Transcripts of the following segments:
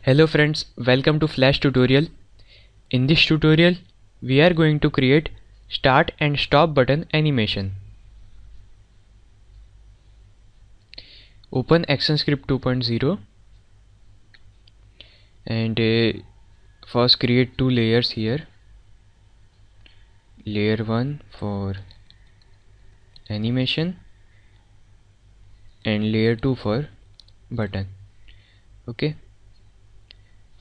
Hello friends, welcome to Flash tutorial. In this tutorial, we are going to create start and stop button animation. Open ActionScript 2.0 and first create two layers here. Layer 1 for animation and layer 2 for button. Okay,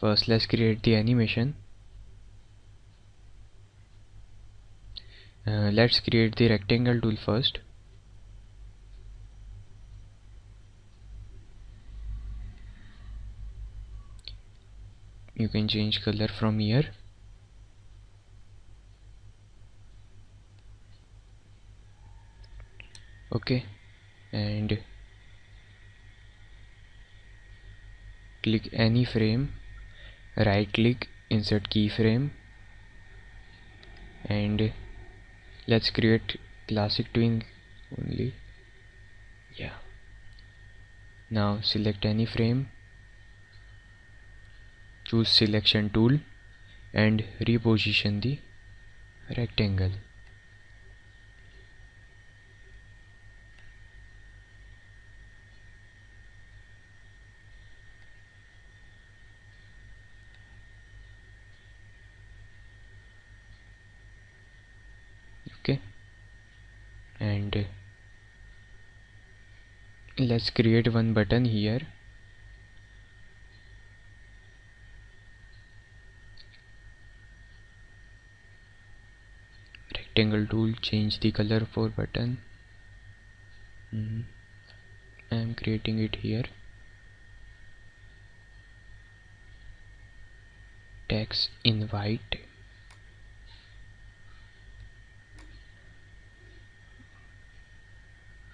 first let's create the animation. Let's create the rectangle tool first. You can change color from here. Okay, and click any frame, right click, insert keyframe, and let's create classic twin only. Yeah, now select any frame, choose selection tool and reposition the rectangle. Okay, and let's create one button here. Rectangle tool, change the color for button. I am creating it here. Text in white.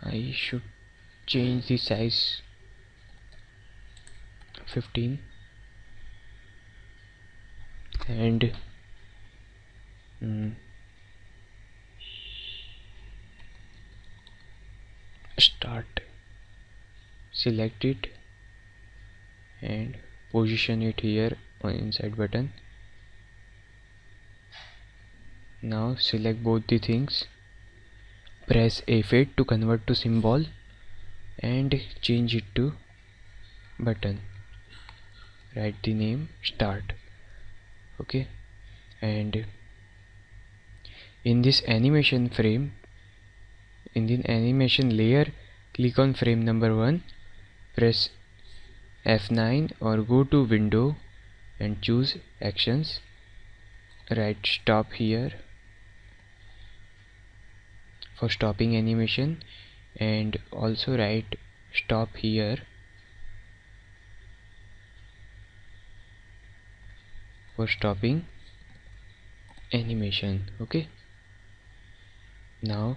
I should change the size 15 and start. Select it and position it here on inside button. Now select both the things, press F8 to convert to symbol and change it to button. Write the name start. Okay, and in this animation frame, in the animation layer, click on frame number 1, press F9 or go to window and choose actions. Write stop here for stopping animation and also write stop here for stopping animation. Okay, now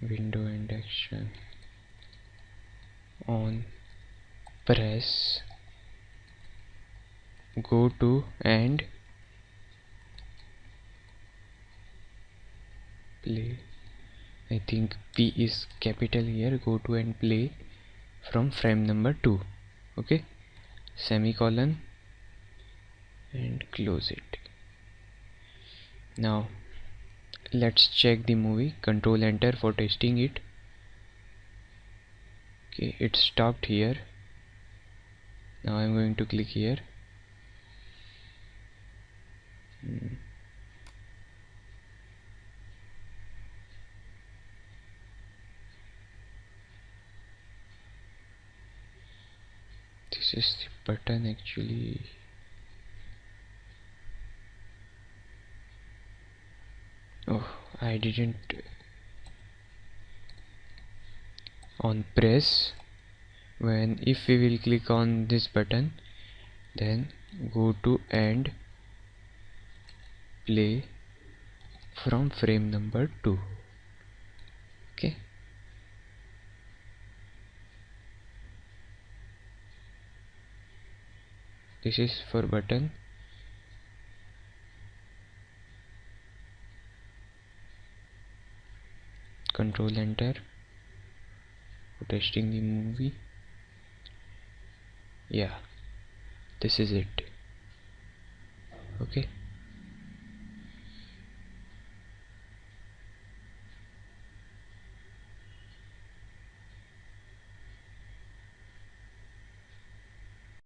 window and action on, press, go to and play. I think P is capital here. Go to and play from frame number 2. Okay, semicolon and close it. Now let's check the movie. Control enter for testing it. Okay, it stopped here. Now I'm going to click here. This is the button actually. Oh, I didn't on press. When if we will click on this button, then go to and play from frame number 2. Okay, this is for button. control enter for testing the movie. Yeah, this is it. Okay.